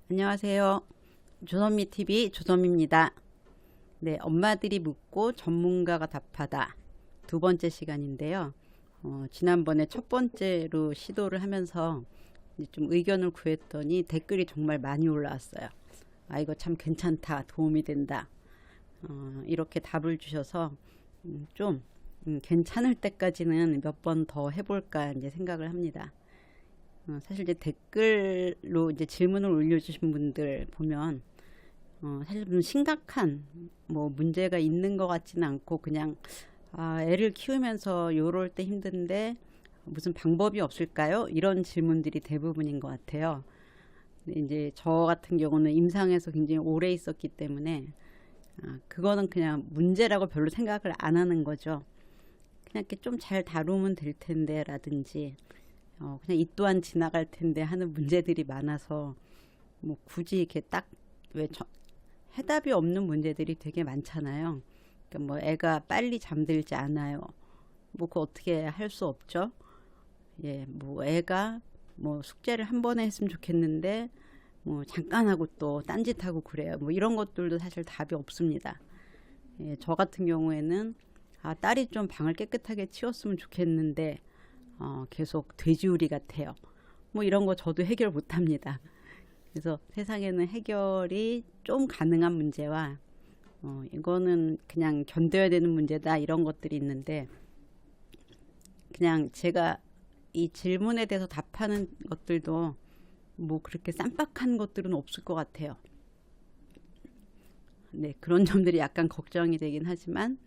안녕하세요. 조선미TV 조선미입니다. 네, 엄마들이 묻고 전문가가 답하다 두 번째 시간인데요. 지난번에 첫 번째로 시도를 하면서 이제 좀 의견을 구했더니 댓글이 정말 많이 올라왔어요. 아, 이거 참 괜찮다, 도움이 된다, 이렇게 답을 주셔서 좀 괜찮을 때까지는 몇 번 더 해볼까 이제 생각을 합니다. 사실 이제 댓글로 이제 질문을 올려주신 분들 보면 사실 좀 심각한 뭐 문제가 있는 것 같지는 않고 그냥 애를 키우면서 요럴 때 힘든데 무슨 방법이 없을까요? 이런 질문들이 대부분인 것 같아요. 근데 이제 저 같은 경우는 임상에서 굉장히 오래 있었기 때문에 그거는 그냥 문제라고 별로 생각을 안 하는 거죠. 그냥 이렇게 좀 잘 다루면 될 텐데 라든지 그냥 이 또한 지나갈 텐데 하는 문제들이 많아서 뭐 굳이 이렇게 딱 왜 해답이 없는 문제들이 되게 많잖아요. 그러니까 뭐 애가 빨리 잠들지 않아요. 뭐 그거 어떻게 할 수 없죠. 예, 뭐 애가 뭐 숙제를 한 번에 했으면 좋겠는데 뭐 잠깐 하고 또 딴짓하고 그래요. 뭐 이런 것들도 사실 답이 없습니다. 예, 저 같은 경우에는 딸이 좀 방을 깨끗하게 치웠으면 좋겠는데 계속 돼지우리 같아요. 뭐 이런 거 저도 해결 못합니다. 그래서 세상에는 해결이 좀 가능한 문제와 이거는 그냥 견뎌야 되는 문제다 이런 것들이 있는데, 그냥 제가 이 질문에 대해서 답하는 것들도 뭐 그렇게 쌈박한 것들은 없을 것 같아요. 네, 그런 점들이 약간 걱정이 되긴 하지만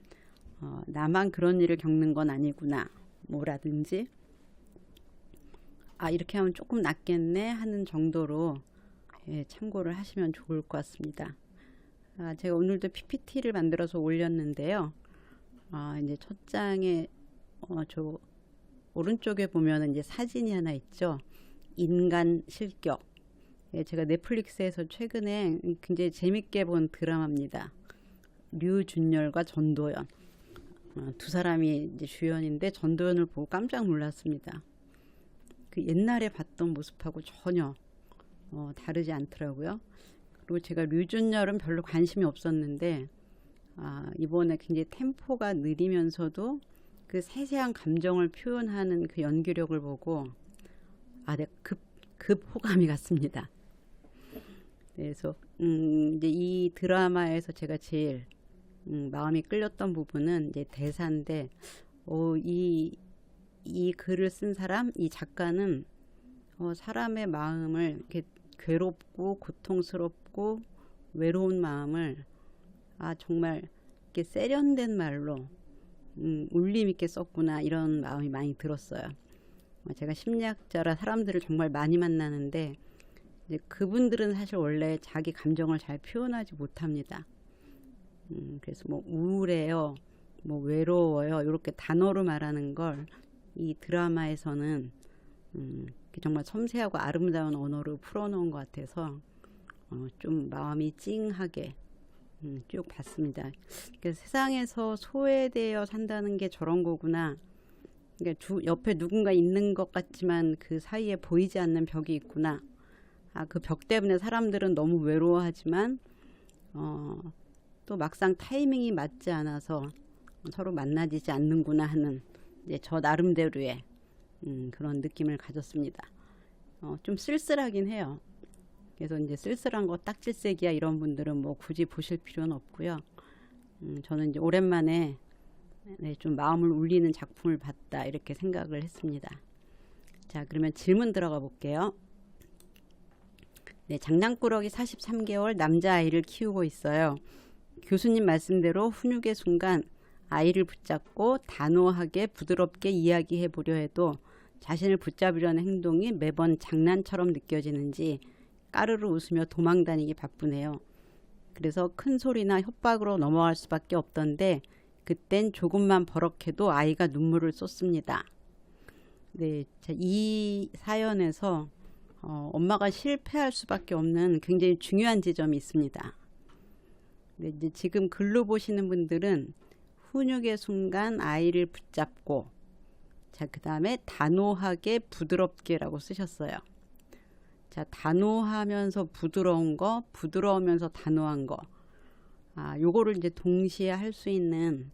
나만 그런 일을 겪는 건 아니구나 뭐라든지 이렇게 하면 조금 낫겠네 하는 정도로 참고를 하시면 좋을 것 같습니다. 제가 오늘도 PPT를 만들어서 올렸는데요. 이제 첫 장에 저 오른쪽에 보면 이제 사진이 하나 있죠. 인간 실격. 제가 넷플릭스에서 최근에 굉장히 재밌게 본 드라마입니다. 류준열과 전도연. 두 사람이 이제 주연인데 전도연을 보고 깜짝 놀랐습니다. 그 옛날에 봤던 모습하고 전혀 다르지 않더라고요. 그리고 제가 류준열은 별로 관심이 없었는데 이번에 굉장히 템포가 느리면서도 그 세세한 감정을 표현하는 그 연기력을 보고 내가 급 호감이 갔습니다. 그래서 이제 이 드라마에서 제가 제일 마음이 끌렸던 부분은 이제 대사인데 이 글을 쓴 사람, 이 작가는 사람의 마음을 이렇게 괴롭고 고통스럽고 외로운 마음을 정말 이렇게 세련된 말로 울림 있게 썼구나 이런 마음이 많이 들었어요. 제가 심리학자라 사람들을 정말 많이 만나는데 이제 그분들은 사실 원래 자기 감정을 잘 표현하지 못합니다. 그래서 뭐 우울해요, 뭐 외로워요 이렇게 단어로 말하는 걸 이 드라마에서는 정말 섬세하고 아름다운 언어로 풀어놓은 것 같아서 좀 마음이 찡하게 쭉 봤습니다. 그래서 세상에서 소외되어 산다는 게 저런 거구나. 그러니까 옆에 누군가 있는 것 같지만 그 사이에 보이지 않는 벽이 있구나. 그 벽 때문에 사람들은 너무 외로워하지만 또 막상 타이밍이 맞지 않아서 서로 만나지지 않는구나 하는 이제 저 나름대로의 그런 느낌을 가졌습니다. 좀 쓸쓸하긴 해요. 그래서 이제 쓸쓸한 거 딱질색이야 이런 분들은 뭐 굳이 보실 필요는 없고요. 저는 이제 오랜만에 좀 마음을 울리는 작품을 봤다 이렇게 생각을 했습니다. 자, 그러면 질문 들어가 볼게요. 네, 장난꾸러기 43개월 남자아이를 키우고 있어요. 교수님 말씀대로 훈육의 순간 아이를 붙잡고 단호하게 부드럽게 이야기해 보려 해도 자신을 붙잡으려는 행동이 매번 장난처럼 느껴지는지 까르르 웃으며 도망다니기 바쁘네요. 그래서 큰 소리나 협박으로 넘어갈 수밖에 없던데 그땐 조금만 버럭해도 아이가 눈물을 쏟습니다. 네, 이 사연에서 엄마가 실패할 수밖에 없는 굉장히 중요한 지점이 있습니다. 네, 이제 지금 글로 보시는 분들은 훈육의 순간 아이를 붙잡고 그 다음에 단호하게 부드럽게라고 쓰셨어요. 자, 단호하면서 부드러운 거, 부드러우면서 단호한 거. 요거를 이제 동시에 할 수 있는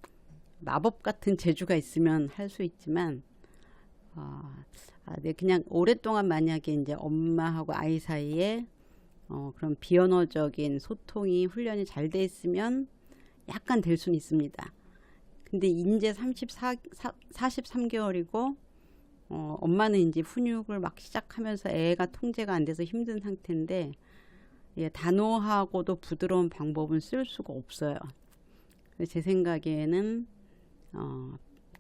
마법 같은 재주가 있으면 할 수 있지만, 네, 그냥 오랫동안 만약에 이제 엄마하고 아이 사이에 그런 비언어적인 소통이 훈련이 잘 돼 있으면 약간 될 수는 있습니다. 근데 이제 43개월이고 엄마는 이제 훈육을 막 시작하면서 애가 통제가 안 돼서 힘든 상태인데, 예, 단호하고도 부드러운 방법은 쓸 수가 없어요. 제 생각에는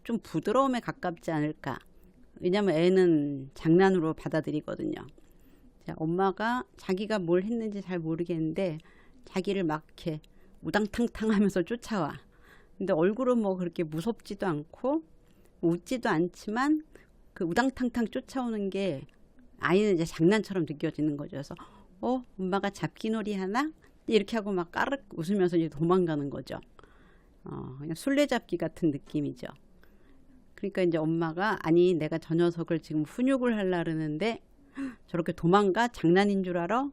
좀 부드러움에 가깝지 않을까. 왜냐면 애는 장난으로 받아들이거든요. 자, 엄마가 자기가 뭘 했는지 잘 모르겠는데 자기를 막 이렇게 우당탕탕 하면서 쫓아와. 근데 얼굴은 뭐 그렇게 무섭지도 않고 웃지도 않지만 그 우당탕탕 쫓아오는 게 아이는 이제 장난처럼 느껴지는 거죠. 그래서 엄마가 잡기놀이 하나? 이렇게 하고 막 까르륵 웃으면서 이제 도망가는 거죠. 그냥 술래잡기 같은 느낌이죠. 그러니까 이제 엄마가 아니 내가 저 녀석을 지금 훈육을 하려 그러는데 저렇게 도망가? 장난인 줄 알아?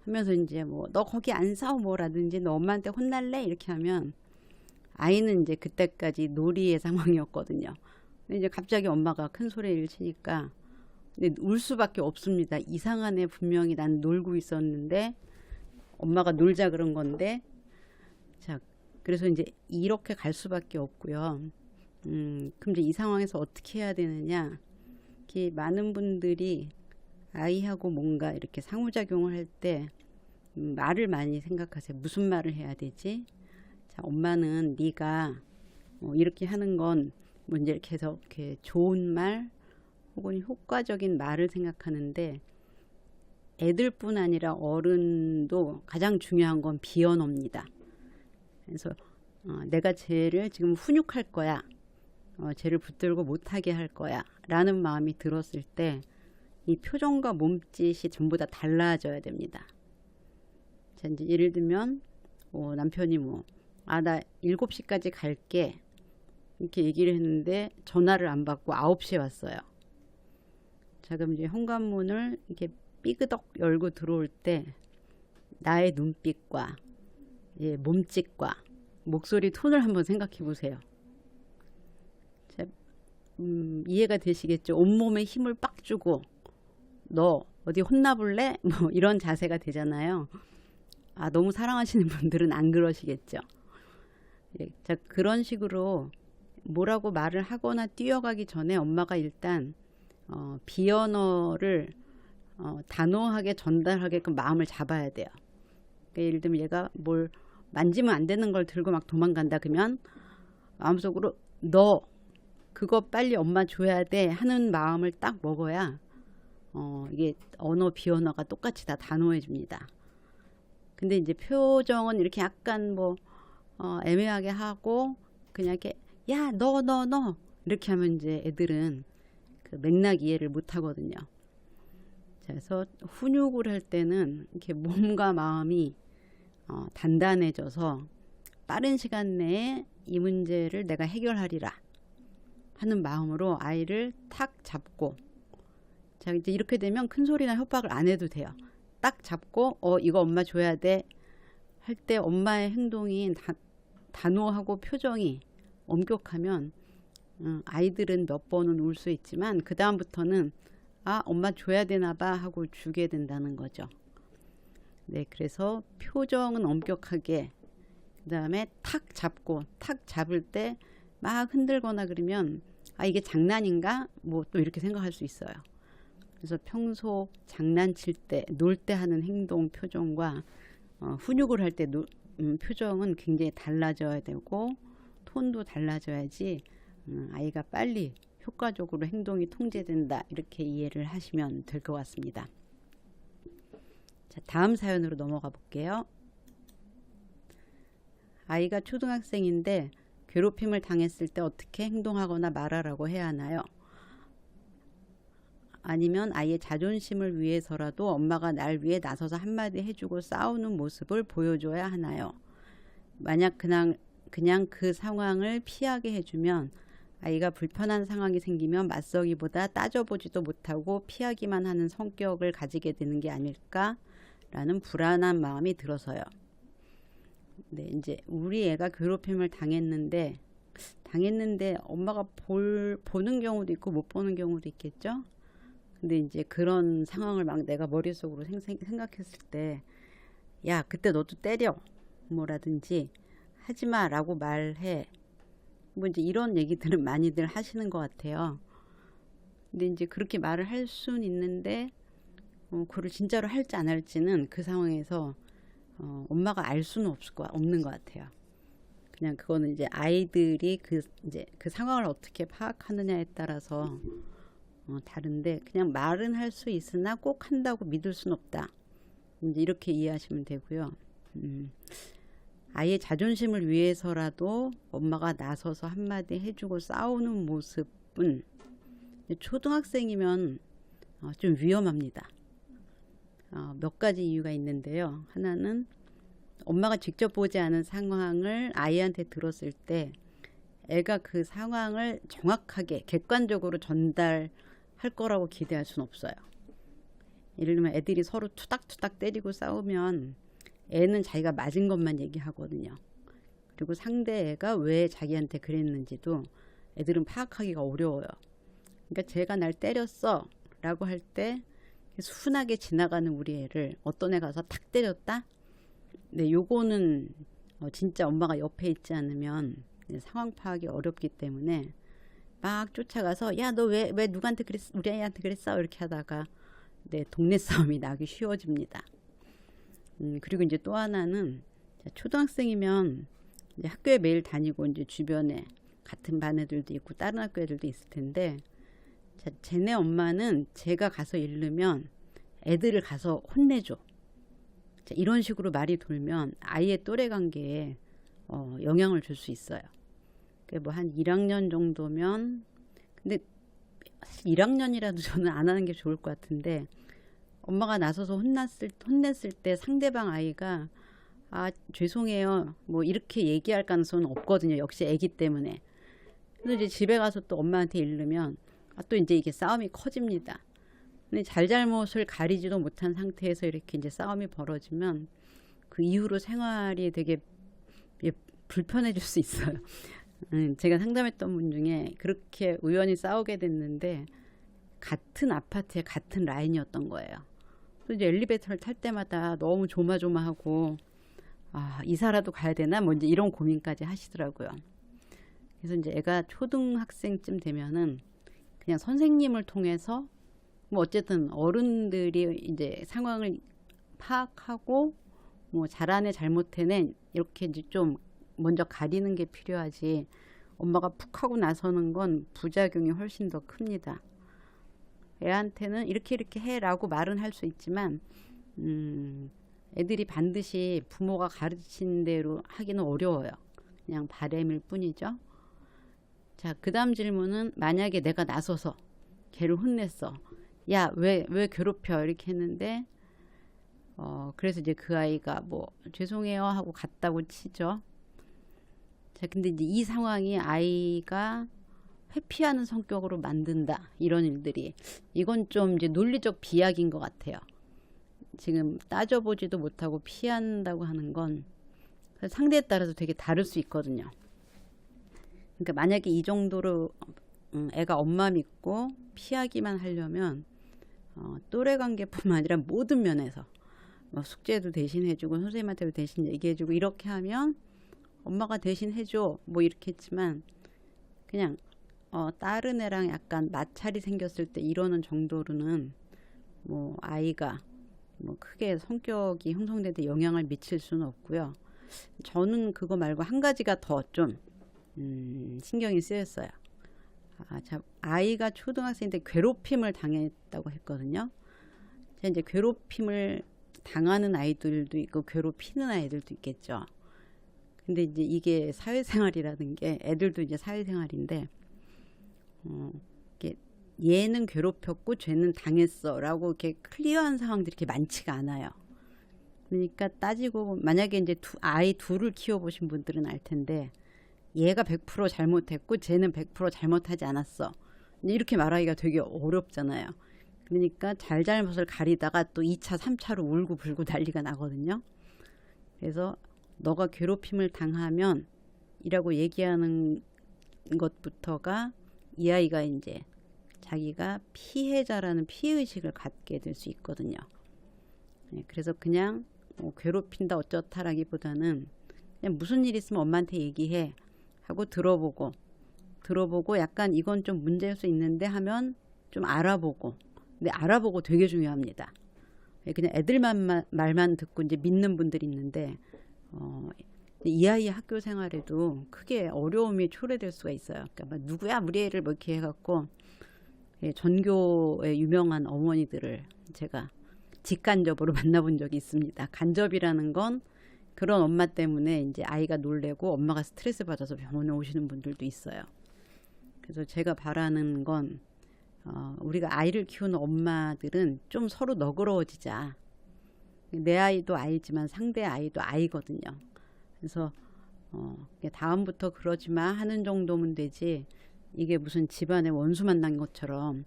하면서 이제 뭐 너 거기 안 싸워 뭐라든지 너 엄마한테 혼날래? 이렇게 하면 아이는 이제 그때까지 놀이의 상황이었거든요. 근데 이제 갑자기 엄마가 큰 소리를 치니까 울 수밖에 없습니다. 이상한 애 분명히 난 놀고 있었는데 엄마가 놀자 그런 건데. 자, 그래서 이제 이렇게 갈 수밖에 없고요. 그럼 이제 이 상황에서 어떻게 해야 되느냐. 이렇게 많은 분들이 아이하고 뭔가 이렇게 상호작용을 할 때 말을 많이 생각하세요. 무슨 말을 해야 되지? 자, 엄마는 네가 이렇게 하는 건 뭐 이제 이렇게 해서 이렇게 좋은 말 혹은 효과적인 말을 생각하는데, 애들뿐 아니라 어른도 가장 중요한 건 비언어입니다. 그래서 내가 쟤를 지금 훈육할 거야. 쟤를 붙들고 못하게 할 거야. 라는 마음이 들었을 때 이 표정과 몸짓이 전부 다 달라져야 됩니다. 자, 이제 예를 들면 남편이 나 7시까지 갈게. 이렇게 얘기를 했는데 전화를 안 받고 9시에 왔어요. 자, 그럼 이제 현관문을 이렇게 삐그덕 열고 들어올 때 나의 눈빛과 몸짓과 목소리 톤을 한번 생각해 보세요. 자, 이해가 되시겠죠? 온몸에 힘을 빡 주고 너 어디 혼나볼래? 뭐 이런 자세가 되잖아요. 너무 사랑하시는 분들은 안 그러시겠죠. 자, 그런 식으로 뭐라고 말을 하거나 뛰어가기 전에 엄마가 일단 비언어를 단호하게 전달하게끔 마음을 잡아야 돼요. 그러니까 예를 들면 얘가 뭘 만지면 안 되는 걸 들고 막 도망간다 그러면 마음속으로 너 그거 빨리 엄마 줘야 돼 하는 마음을 딱 먹어야 이게 언어 비언어가 똑같이 다 단호해 줍니다. 근데 이제 표정은 이렇게 약간 애매하게 하고 그냥 이렇게 야 너 이렇게 하면 이제 애들은 그 맥락 이해를 못 하거든요. 그래서 훈육을 할 때는 이렇게 몸과 마음이 단단해져서 빠른 시간 내에 이 문제를 내가 해결하리라 하는 마음으로 아이를 탁 잡고, 자, 이제 이렇게 되면 큰 소리나 협박을 안 해도 돼요. 딱 잡고 이거 엄마 줘야 돼 할 때 엄마의 행동이 단호하고 표정이 엄격하면 아이들은 몇 번은 울 수 있지만 그 다음부터는 엄마 줘야 되나 봐 하고 주게 된다는 거죠. 네, 그래서 표정은 엄격하게, 그 다음에 탁 잡고 탁 잡을 때 막 흔들거나 그러면 이게 장난인가? 뭐 또 이렇게 생각할 수 있어요. 그래서 평소 장난칠 때, 놀 때 하는 행동 표정과 훈육을 할 때 표정은 굉장히 달라져야 되고 톤도 달라져야지 아이가 빨리 효과적으로 행동이 통제된다, 이렇게 이해를 하시면 될 것 같습니다. 자, 다음 사연으로 넘어가 볼게요. 아이가 초등학생인데 괴롭힘을 당했을 때 어떻게 행동하거나 말하라고 해야 하나요? 아니면 아이의 자존심을 위해서라도 엄마가 날 위해 나서서 한마디 해주고 싸우는 모습을 보여줘야 하나요? 만약 그냥 그 상황을 피하게 해주면 아이가 불편한 상황이 생기면 맞서기보다 따져보지도 못하고 피하기만 하는 성격을 가지게 되는 게 아닐까라는 불안한 마음이 들어서요. 네, 이제 우리 애가 괴롭힘을 당했는데 엄마가 보는 경우도 있고 못 보는 경우도 있겠죠. 근데 이제 그런 상황을 막 내가 머릿속으로 생각했을 때, 야, 그때 너도 때려. 뭐라든지 하지마 라고 말해. 뭐 이제 이런 얘기들은 많이들 하시는 것 같아요. 근데 이제 그렇게 말을 할 수는 있는데, 그걸 진짜로 할지 안 할지는 그 상황에서 엄마가 알 수는 없는 것 같아요. 그냥 그거는 이제 아이들이 이제 그 상황을 어떻게 파악하느냐에 따라서 다른데, 그냥 말은 할 수 있으나 꼭 한다고 믿을 수는 없다. 이제 이렇게 이해하시면 되고요. 아이의 자존심을 위해서라도 엄마가 나서서 한마디 해주고 싸우는 모습은 초등학생이면 좀 위험합니다. 몇 가지 이유가 있는데요. 하나는 엄마가 직접 보지 않은 상황을 아이한테 들었을 때 애가 그 상황을 정확하게 객관적으로 전달할 거라고 기대할 수는 없어요. 예를 들면 애들이 서로 투닥투닥 때리고 싸우면 애는 자기가 맞은 것만 얘기하거든요. 그리고 상대 애가 왜 자기한테 그랬는지도 애들은 파악하기가 어려워요. 그러니까 제가 날 때렸어 라고 할 때 순하게 지나가는 우리 애를 어떤 애 가서 탁 때렸다? 네, 요거는 진짜 엄마가 옆에 있지 않으면 상황 파악이 어렵기 때문에 막 쫓아가서 야, 너 왜 누구한테 그랬어? 우리 애한테 그랬어? 이렇게 하다가 네, 동네 싸움이 나기 쉬워집니다. 그리고 이제 또 하나는 초등학생이면 이제 학교에 매일 다니고 이제 주변에 같은 반 애들도 있고 다른 학교 애들도 있을 텐데, 자, 쟤네 엄마는 제가 가서 잃으면 애들을 가서 혼내줘. 자, 이런 식으로 말이 돌면 아이의 또래 관계에 영향을 줄 수 있어요. 뭐 한 1학년 정도면, 근데 사실 1학년이라도 저는 안 하는 게 좋을 것 같은데, 엄마가 나서서 혼냈을 때 상대방 아이가 죄송해요 뭐 이렇게 얘기할 가능성은 없거든요. 역시 애기 때문에. 그래서 이제 집에 가서 또 엄마한테 이르면 또 이제 이게 싸움이 커집니다. 근데 잘잘못을 가리지도 못한 상태에서 이렇게 이제 싸움이 벌어지면 그 이후로 생활이 되게 불편해질 수 있어요. 제가 상담했던 분 중에 그렇게 우연히 싸우게 됐는데 같은 아파트에 같은 라인이었던 거예요. 이제 엘리베이터를 탈 때마다 너무 조마조마하고 이사라도 가야 되나 뭐 이제 이런 고민까지 하시더라고요. 그래서 이제 애가 초등학생쯤 되면은 그냥 선생님을 통해서 뭐 어쨌든 어른들이 이제 상황을 파악하고 뭐 잘하네 잘못해네 이렇게 이제 좀 먼저 가리는 게 필요하지, 엄마가 푹 하고 나서는 건 부작용이 훨씬 더 큽니다. 애한테는 이렇게 해라고 말은 할 수 있지만 애들이 반드시 부모가 가르친 대로 하기는 어려워요. 그냥 바램일 뿐이죠. 자, 그 다음 질문은 만약에 내가 나서서 걔를 혼냈어. 야, 왜 괴롭혀? 이렇게 했는데 그래서 이제 그 아이가 뭐 죄송해요 하고 갔다고 치죠. 자, 근데 이제 이 상황이 아이가 회피하는 성격으로 만든다. 이런 일들이. 이건 좀 이제 논리적 비약인 것 같아요. 지금 따져보지도 못하고 피한다고 하는 건 상대에 따라서 되게 다를 수 있거든요. 그러니까 만약에 이 정도로 애가 엄마 믿고 피하기만 하려면 또래 관계뿐만 아니라 모든 면에서 뭐 숙제도 대신 해주고 선생님한테도 대신 얘기해주고 이렇게 하면 엄마가 대신 해줘 뭐 이렇게 했지만 그냥 다른 애랑 약간 마찰이 생겼을 때 이러는 정도로는 뭐 아이가 뭐 크게 성격이 형성되는데 영향을 미칠 수는 없고요. 저는 그거 말고 한 가지가 더 좀 신경이 쓰였어요. 아이가 초등학생인데 괴롭힘을 당했다고 했거든요. 이제 괴롭힘을 당하는 아이들도 있고 괴롭히는 아이들도 있겠죠. 근데 이제 이게 사회생활이라는 게 애들도 이제 사회생활인데 얘는 괴롭혔고 쟤는 당했어라고 이렇게 클리어한 상황들이 이렇게 많지가 않아요. 그러니까 따지고 만약에 이제 아이 둘을 키워보신 분들은 알 텐데 얘가 100% 잘못했고 쟤는 100% 잘못하지 않았어. 이렇게 말하기가 되게 어렵잖아요. 그러니까 잘잘못을 가리다가 또 2차, 3차로 울고 불고 난리가 나거든요. 그래서 너가 괴롭힘을 당하면 이라고 얘기하는 것부터가 이 아이가 이제 자기가 피해자라는 피해의식을 갖게 될 수 있거든요. 그래서 그냥 괴롭힌다 어쩌다라기보다는 그냥 무슨 일 있으면 엄마한테 얘기해 하고 들어보고 약간 이건 좀 문제일 수 있는데 하면 좀 알아보고. 근데 알아보고 되게 중요합니다. 그냥 애들만 말만 듣고 이제 믿는 분들이 있는데 이 아이의 학교 생활에도 크게 어려움이 초래될 수가 있어요. 그러니까 막 누구야 우리 애를 뭐 이렇게 해갖고 전교의 유명한 어머니들을 제가 직간접으로 만나본 적이 있습니다. 간접이라는 건 그런 엄마 때문에 이제 아이가 놀래고 엄마가 스트레스 받아서 병원에 오시는 분들도 있어요. 그래서 제가 바라는 건 우리가 아이를 키우는 엄마들은 좀 서로 너그러워지자. 내 아이도 아이지만 상대 아이도 아이거든요. 그래서 다음부터 그러지 마 하는 정도면 되지, 이게 무슨 집안에 원수 만난 것처럼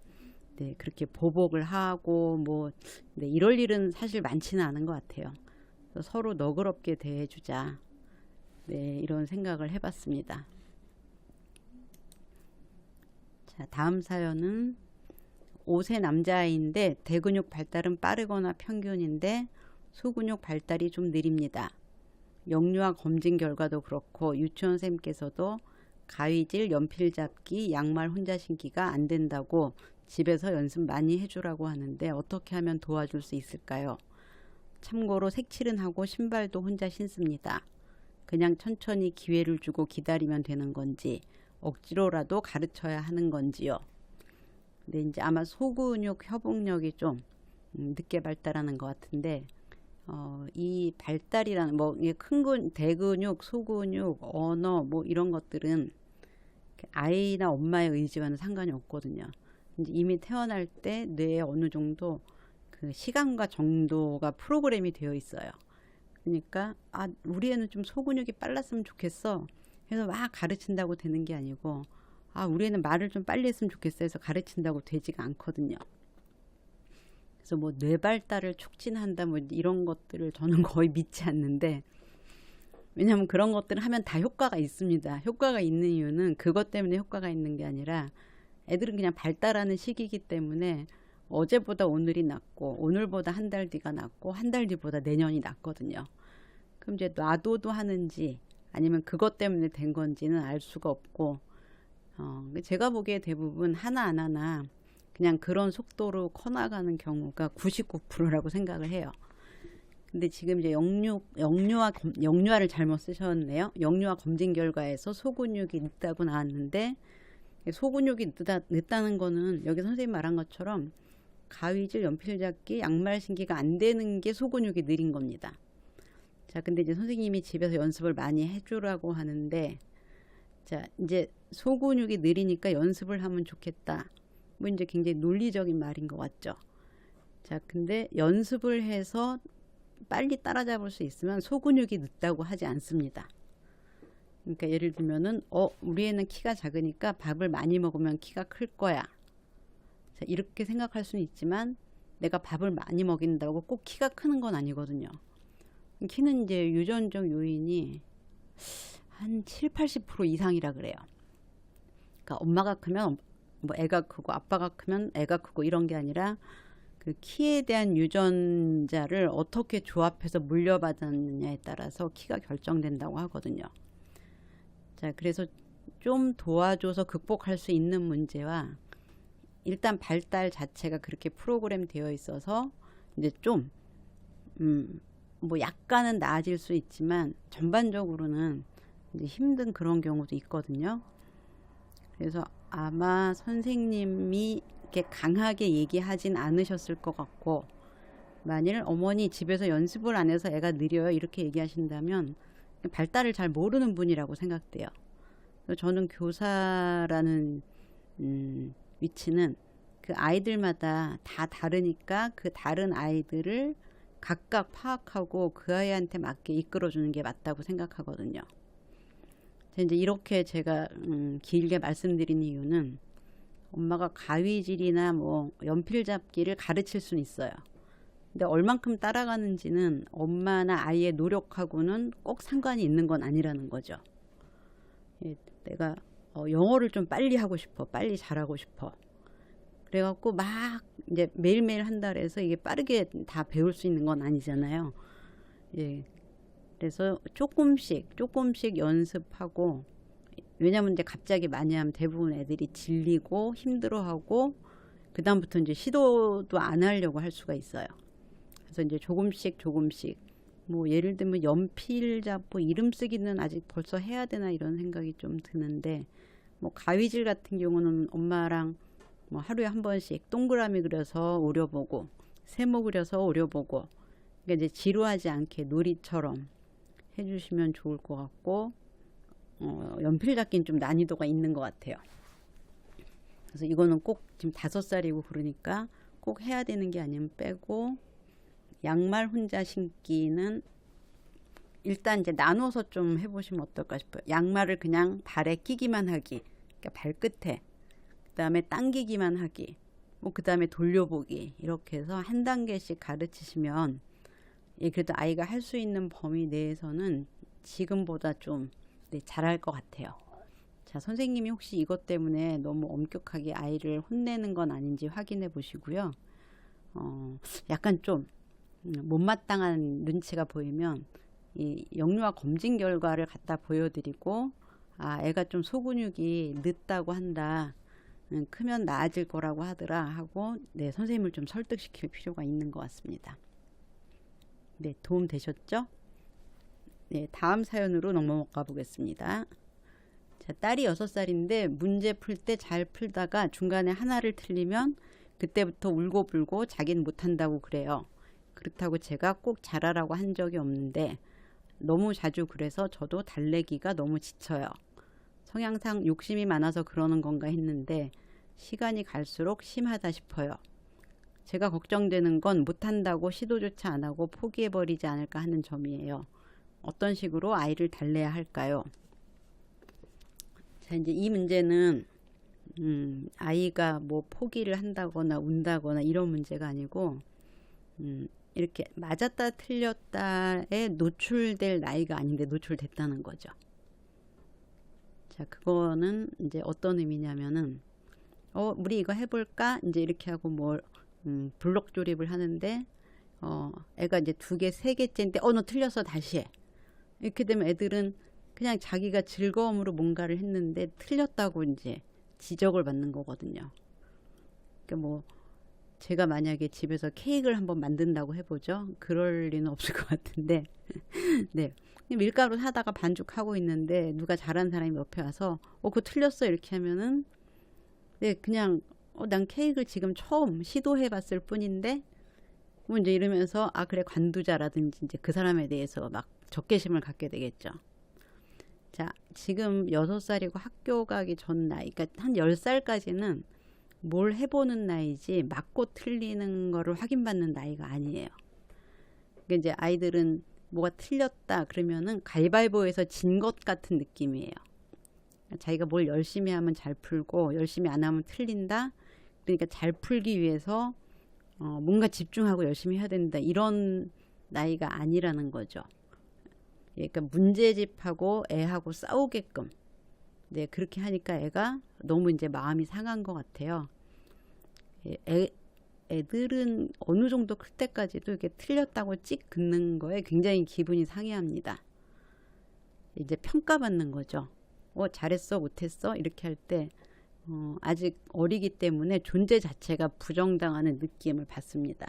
네, 그렇게 보복을 하고 뭐 네, 이럴 일은 사실 많지는 않은 것 같아요. 그래서 서로 너그럽게 대해주자. 네, 이런 생각을 해봤습니다. 자, 다음 사연은 5세 남자아이인데 대근육 발달은 빠르거나 평균인데 소근육 발달이 좀 느립니다. 영유아 검진 결과도 그렇고 유치원생께서도 가위질, 연필 잡기, 양말 혼자 신기가 안 된다고 집에서 연습 많이 해주라고 하는데 어떻게 하면 도와줄 수 있을까요? 참고로 색칠은 하고 신발도 혼자 신습니다. 그냥 천천히 기회를 주고 기다리면 되는 건지 억지로라도 가르쳐야 하는 건지요. 근데 이제 아마 소근육 협응력이 좀 늦게 발달하는 것 같은데 이 발달이라는 뭐 대근육, 소근육, 언어 뭐 이런 것들은 아이나 엄마의 의지와는 상관이 없거든요. 이제 이미 태어날 때 뇌에 어느 정도 그 시간과 정도가 프로그램이 되어 있어요. 그러니까 우리 애는 좀 소근육이 빨랐으면 좋겠어. 그래서 막 가르친다고 되는 게 아니고 우리 애는 말을 좀 빨리 했으면 좋겠어 해서 가르친다고 되지가 않거든요. 그래서 뭐 뇌 발달을 촉진한다 뭐 이런 것들을 저는 거의 믿지 않는데, 왜냐하면 그런 것들을 하면 다 효과가 있습니다. 효과가 있는 이유는 그것 때문에 효과가 있는 게 아니라 애들은 그냥 발달하는 시기이기 때문에 어제보다 오늘이 낫고 오늘보다 한 달 뒤가 낫고 한 달 뒤보다 내년이 낫거든요. 그럼 이제 놔둬도 하는지 아니면 그것 때문에 된 건지는 알 수가 없고 제가 보기에 대부분 하나 그냥 그런 속도로 커나가는 경우가 99%라고 생각을 해요. 근데 지금 이제 영유아를 잘못 쓰셨네요. 영유아 검진 결과에서 소근육이 늦다고 나왔는데, 소근육이 늦다는 거는 여기 선생님 말한 것처럼 가위질, 연필 잡기, 양말 신기가 안 되는 게 소근육이 느린 겁니다. 자, 근데 이제 선생님이 집에서 연습을 많이 해주라고 하는데, 자, 이제 소근육이 느리니까 연습을 하면 좋겠다. 뭐 이제 굉장히 논리적인 말인 것 같죠. 자, 근데 연습을 해서 빨리 따라잡을 수 있으면 소근육이 늦다고 하지 않습니다. 그러니까 예를 들면은 우리 애는 키가 작으니까 밥을 많이 먹으면 키가 클 거야. 자, 이렇게 생각할 수는 있지만 내가 밥을 많이 먹인다고 꼭 키가 크는 건 아니거든요. 키는 이제 유전적 요인이 한 7~80% 이상이라 그래요. 그러니까 엄마가 크면 뭐 애가 크고 아빠가 크면 애가 크고 이런 게 아니라 그 키에 대한 유전자를 어떻게 조합해서 물려받았느냐에 따라서 키가 결정된다고 하거든요. 자, 그래서 좀 도와줘서 극복할 수 있는 문제와 일단 발달 자체가 그렇게 프로그램 되어 있어서 이제 좀 뭐 약간은 나아질 수 있지만 전반적으로는 이제 힘든 그런 경우도 있거든요. 그래서 아마 선생님이 이렇게 강하게 얘기하진 않으셨을 것 같고, 만일 어머니 집에서 연습을 안 해서 애가 느려요 이렇게 얘기하신다면 발달을 잘 모르는 분이라고 생각돼요. 저는 교사라는 위치는 그 아이들마다 다 다르니까 그 다른 아이들을 각각 파악하고 그 아이한테 맞게 이끌어주는 게 맞다고 생각하거든요. 이제 이렇게 제가 길게 말씀드린 이유는 엄마가 가위질이나 뭐 연필 잡기를 가르칠 수는 있어요. 근데 얼만큼 따라가는지는 엄마나 아이의 노력하고는 꼭 상관이 있는 건 아니라는 거죠. 예, 내가 영어를 좀 빨리 하고 싶어. 빨리 잘하고 싶어. 그래갖고 막 이제 매일매일 한다 그래서 이게 빠르게 다 배울 수 있는 건 아니잖아요. 예. 그래서 조금씩 연습하고, 왜냐면 이제 갑자기 많이 하면 대부분 애들이 질리고 힘들어하고 그다음부터 이제 시도도 안 하려고 할 수가 있어요. 그래서 이제 조금씩 뭐 예를 들면 연필 잡고 이름 쓰기는 아직 벌써 해야 되나 이런 생각이 좀 드는데, 뭐 가위질 같은 경우는 엄마랑 뭐 하루에 한 번씩 동그라미 그려서 오려보고 세모 그려서 오려보고, 그러니까 이제 지루하지 않게 놀이처럼 해주시면 좋을 것 같고, 연필 잡기는 좀 난이도가 있는 것 같아요. 그래서 이거는 꼭 지금 5살이고 그러니까 꼭 해야 되는 게 아니면 빼고, 양말 혼자 신기는 일단 이제 나눠서 좀 해보시면 어떨까 싶어요. 양말을 그냥 발에 끼기만 하기, 그러니까 발끝에, 그 다음에 당기기만 하기, 뭐 그 다음에 돌려보기, 이렇게 해서 한 단계씩 가르치시면, 예, 그래도 아이가 할 수 있는 범위 내에서는 지금보다 좀 잘할 것 같아요. 자, 선생님이 혹시 이것 때문에 너무 엄격하게 아이를 혼내는 건 아닌지 확인해 보시고요. 약간 좀 못마땅한 눈치가 보이면 이 영유아 검진 결과를 갖다 보여드리고, 아, 애가 좀 소근육이 늦다고 한다, 크면 나아질 거라고 하더라 하고, 네, 선생님을 좀 설득시킬 필요가 있는 것 같습니다. 네, 도움 되셨죠? 네, 다음 사연으로 넘어가 보겠습니다. 자, 딸이 6살인데 문제 풀 때 잘 풀다가 중간에 하나를 틀리면 그때부터 울고불고 자긴 못한다고 그래요. 그렇다고 제가 꼭 잘하라고 한 적이 없는데 너무 자주 그래서 저도 달래기가 너무 지쳐요. 성향상 욕심이 많아서 그러는 건가 했는데 시간이 갈수록 심하다 싶어요. 제가 걱정되는 건 못한다고 시도조차 안 하고 포기해버리지 않을까 하는 점이에요. 어떤 식으로 아이를 달래야 할까요? 자, 이제 이 문제는 아이가 뭐 포기를 한다거나 운다거나 이런 문제가 아니고, 이렇게 맞았다 틀렸다에 노출될 나이가 아닌데 노출됐다는 거죠. 자, 그거는 이제 어떤 의미냐면은, 우리 이거 해볼까? 이제 이렇게 하고 뭐 블록 조립을 하는데, 애가 이제 2개, 3개째인데, 너 틀렸어, 다시 해. 이렇게 되면 애들은 그냥 자기가 즐거움으로 뭔가를 했는데 틀렸다고 이제 지적을 받는 거거든요. 그러니까 뭐 제가 만약에 집에서 케이크를 한번 만든다고 해보죠. 그럴 리는 없을 것 같은데, 네, 밀가루 사다가 반죽하고 있는데 누가 잘하는 사람이 옆에 와서 그거 틀렸어 이렇게 하면은, 네, 그냥 난 케이크를 지금 처음 시도해봤을 뿐인데 뭐 이제 이러면서 그래, 관두자라든지 이제 그 사람에 대해서 막 적개심을 갖게 되겠죠. 자, 지금 6살이고 학교 가기 전 나이, 그러니까 한 10살까지는 뭘 해보는 나이지 맞고 틀리는 거를 확인받는 나이가 아니에요. 그러니까 이제 아이들은 뭐가 틀렸다 그러면은 가위바위보에서 진 것 같은 느낌이에요. 자기가 뭘 열심히 하면 잘 풀고 열심히 안 하면 틀린다. 그러니까 잘 풀기 위해서 뭔가 집중하고 열심히 해야 된다, 이런 나이가 아니라는 거죠. 그러니까 문제집하고 애하고 싸우게끔, 네, 그렇게 하니까 애가 너무 이제 마음이 상한 것 같아요. 애들은 어느 정도 클 때까지도 이렇게 틀렸다고 찍 긋는 거에 굉장히 기분이 상해합니다. 이제 평가받는 거죠. 잘했어, 못했어 이렇게 할 때 아직 어리기 때문에 존재 자체가 부정당하는 느낌을 받습니다.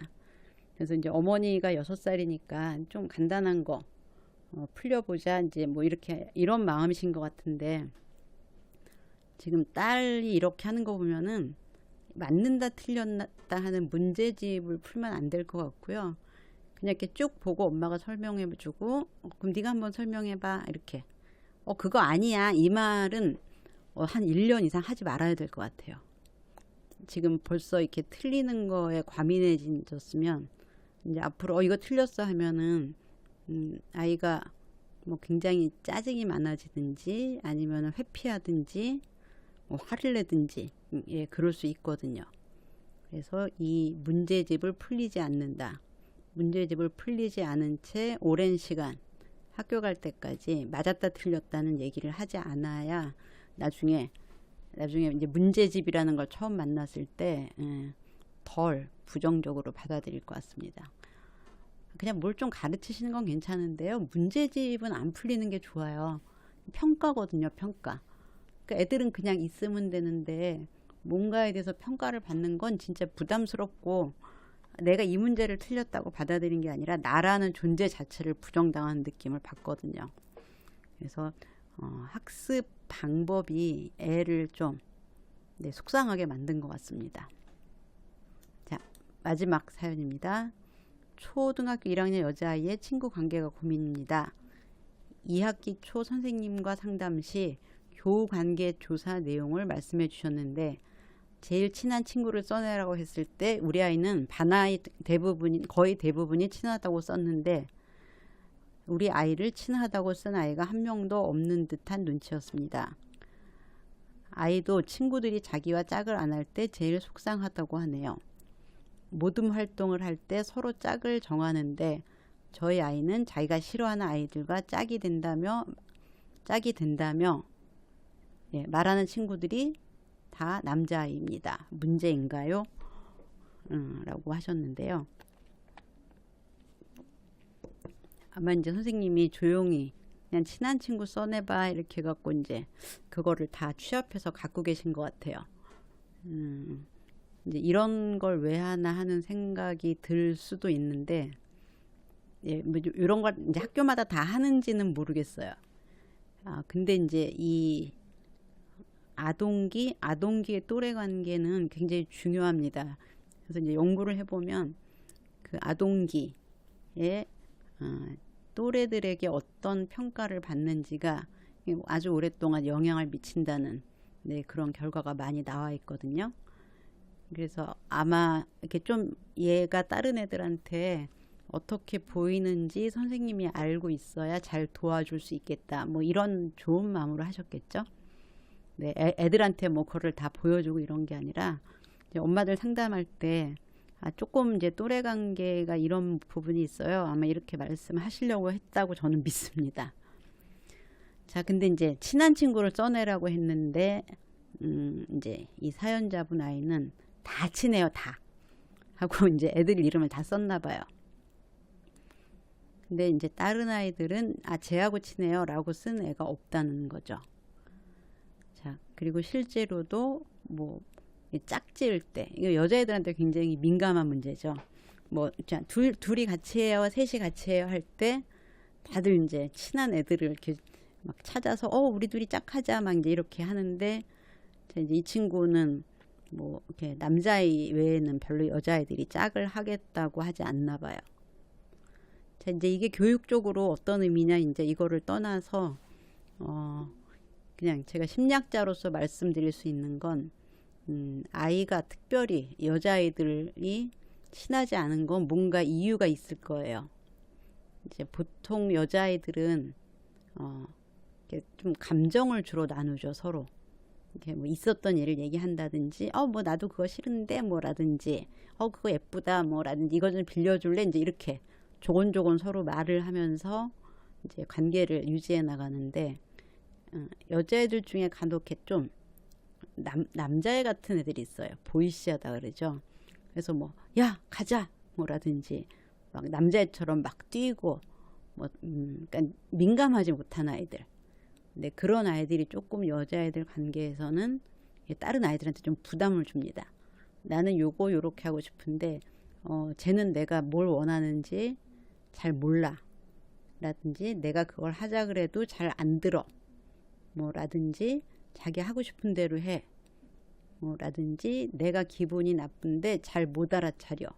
그래서 이제 어머니가 6살이니까 좀 간단한 거 풀려보자, 이제 뭐 이렇게 이런 마음이신 것 같은데, 지금 딸이 이렇게 하는 거 보면은 맞는다 틀렸다 하는 문제집을 풀면 안 될 것 같고요. 그냥 이렇게 쭉 보고 엄마가 설명해 주고, 그럼 네가 한번 설명해 봐 이렇게, 그거 아니야 이 말은 한 1년 이상 하지 말아야 될 것 같아요. 지금 벌써 이렇게 틀리는 거에 과민해졌으면 이제 앞으로 이거 틀렸어 하면은 아이가 뭐 굉장히 짜증이 많아지든지 아니면 회피하든지 뭐 화를 내든지 예, 그럴 수 있거든요. 그래서 이 문제집을 풀리지 않는다. 문제집을 풀리지 않은 채 오랜 시간 학교 갈 때까지 맞았다 틀렸다는 얘기를 하지 않아야 나중에 이제 문제집이라는 걸 처음 만났을 때 덜 부정적으로 받아들일 것 같습니다. 그냥 뭘 좀 가르치시는 건 괜찮은데요. 문제집은 안 풀리는 게 좋아요. 평가거든요, 평가. 그러니까 애들은 그냥 있으면 되는데 뭔가에 대해서 평가를 받는 건 진짜 부담스럽고 내가 이 문제를 틀렸다고 받아들인 게 아니라 나라는 존재 자체를 부정당하는 느낌을 받거든요. 그래서 학습 방법이 애를 좀 속상하게 만든 것 같습니다. 자, 마지막 사연입니다. 초등학교 1학년 여자아이의 친구 관계가 고민입니다. 2학기 초 선생님과 상담 시 교우 관계 조사 내용을 말씀해 주셨는데 제일 친한 친구를 써내라고 했을 때 우리 아이는 반아이 거의 대부분이 친하다고 썼는데 우리 아이를 친하다고 쓴 아이가 한 명도 없는 듯한 눈치였습니다. 아이도 친구들이 자기와 짝을 안 할 때 제일 속상하다고 하네요. 모둠 활동을 할 때 서로 짝을 정하는데 저희 아이는 자기가 싫어하는 아이들과 짝이 된다며 예, 말하는 친구들이 다 남자아이입니다. 문제인가요? 라고 하셨는데요. 아마 이제 선생님이 조용히 그냥 친한 친구 써내봐 이렇게 해갖고 이제 그거를 다 취합해서 갖고 계신 것 같아요. 이제 이런 걸 왜 하나 하는 생각이 들 수도 있는데, 예, 뭐 이런 걸 이제 학교마다 다 하는지는 모르겠어요. 근데 이제 이 아동기의 또래 관계는 굉장히 중요합니다. 그래서 이제 연구를 해보면 그 아동기에 또래들에게 어떤 평가를 받는지가 아주 오랫동안 영향을 미친다는 그런 결과가 많이 나와 있거든요. 그래서 아마 이렇게 좀 얘가 다른 애들한테 어떻게 보이는지 선생님이 알고 있어야 잘 도와줄 수 있겠다. 뭐 이런 좋은 마음으로 하셨겠죠. 네, 애들한테 뭐 그거를 다 보여주고 이런 게 아니라 이제 엄마들 상담할 때 조금 이제 또래 관계가 이런 부분이 있어요. 아마 이렇게 말씀하시려고 했다고 저는 믿습니다. 자, 근데 이제 친한 친구를 써내라고 했는데 이제 이 사연자분 아이는 다 친해요, 다. 하고 이제 애들 이름을 다 썼나 봐요. 근데 이제 다른 아이들은 쟤하고 친해요 라고 쓴 애가 없다는 거죠. 자, 그리고 실제로도 뭐 짝지을 때 이거 여자애들한테 굉장히 민감한 문제죠. 뭐 자, 둘이 같이 해요, 셋이 같이 해요 할 때 다들 이제 친한 애들을 이렇게 막 찾아서 우리 둘이 짝하자 막 이제 이렇게 하는데 이제 이 친구는 뭐 이렇게 남자아이 외에는 별로 여자아이들이 짝을 하겠다고 하지 않나 봐요. 자, 이제 이게 교육적으로 어떤 의미냐 이제 이거를 떠나서 그냥 제가 심리학자로서 말씀드릴 수 있는 건 아이가 특별히 여자아이들이 친하지 않은 건 뭔가 이유가 있을 거예요. 이제 보통 여자아이들은 이렇게 좀 감정을 주로 나누죠, 서로. 이렇게 뭐 있었던 일을 얘기한다든지, 뭐 나도 그거 싫은데 뭐라든지, 그거 예쁘다 뭐라든지, 이거 좀 빌려줄래? 이제 이렇게 조곤조곤 서로 말을 하면서 이제 관계를 유지해 나가는데, 여자애들 중에 간혹 이렇게 좀 남자애 같은 애들이 있어요. 보이시하다 그러죠. 그래서 뭐, 야, 가자! 뭐라든지, 막 남자애처럼 막 뛰고, 뭐, 그러니까 민감하지 못한 아이들. 근데 그런 아이들이 조금 여자애들 관계에서는 다른 아이들한테 좀 부담을 줍니다. 나는 요렇게 하고 싶은데, 쟤는 내가 뭘 원하는지 잘 몰라. 라든지, 내가 그걸 하자 그래도 잘 안 들어. 뭐라든지, 자기 하고 싶은 대로 해. 뭐라든지, 내가 기분이 나쁜데 잘 못 알아차려.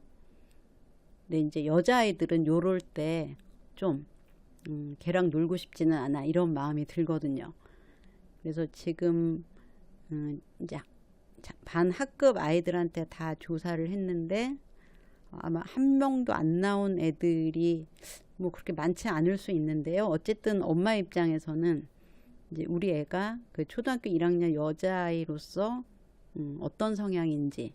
근데 이제 여자아이들은 요럴 때 좀 걔랑 놀고 싶지는 않아 이런 마음이 들거든요. 그래서 지금 이제 반 학급 아이들한테 다 조사를 했는데 아마 한 명도 안 나온 애들이 뭐 그렇게 많지 않을 수 있는데요. 어쨌든 엄마 입장에서는 이제 우리 애가 그 초등학교 1학년 여자아이로서 어떤 성향인지,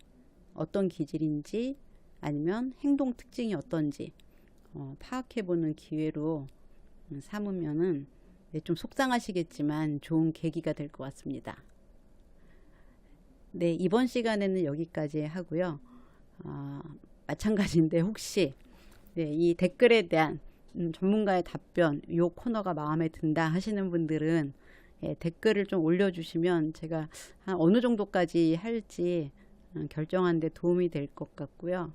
어떤 기질인지, 아니면 행동 특징이 어떤지 파악해보는 기회로 삼으면은 네, 좀 속상하시겠지만 좋은 계기가 될 것 같습니다. 네, 이번 시간에는 여기까지 하고요. 마찬가지인데 혹시 네, 이 댓글에 대한 전문가의 답변, 이 코너가 마음에 든다 하시는 분들은 예, 댓글을 좀 올려주시면 제가 한 어느 정도까지 할지 결정하는 데 도움이 될 것 같고요.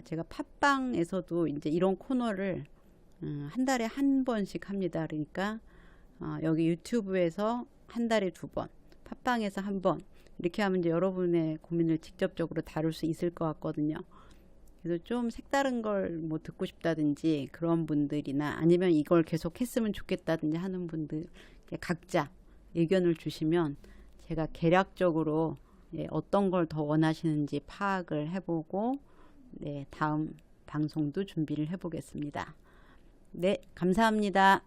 제가 팟빵에서도 이제 이런 코너를 한 달에 한 번씩 합니다. 그러니까 여기 유튜브에서 한 달에 두 번, 팟빵에서 한 번, 이렇게 하면 이제 여러분의 고민을 직접적으로 다룰 수 있을 것 같거든요. 그래서 좀 색다른 걸 뭐 듣고 싶다든지 그런 분들이나 아니면 이걸 계속 했으면 좋겠다든지 하는 분들 각자 의견을 주시면 제가 개략적으로 어떤 걸 더 원하시는지 파악을 해보고 다음 방송도 준비를 해보겠습니다. 네, 감사합니다.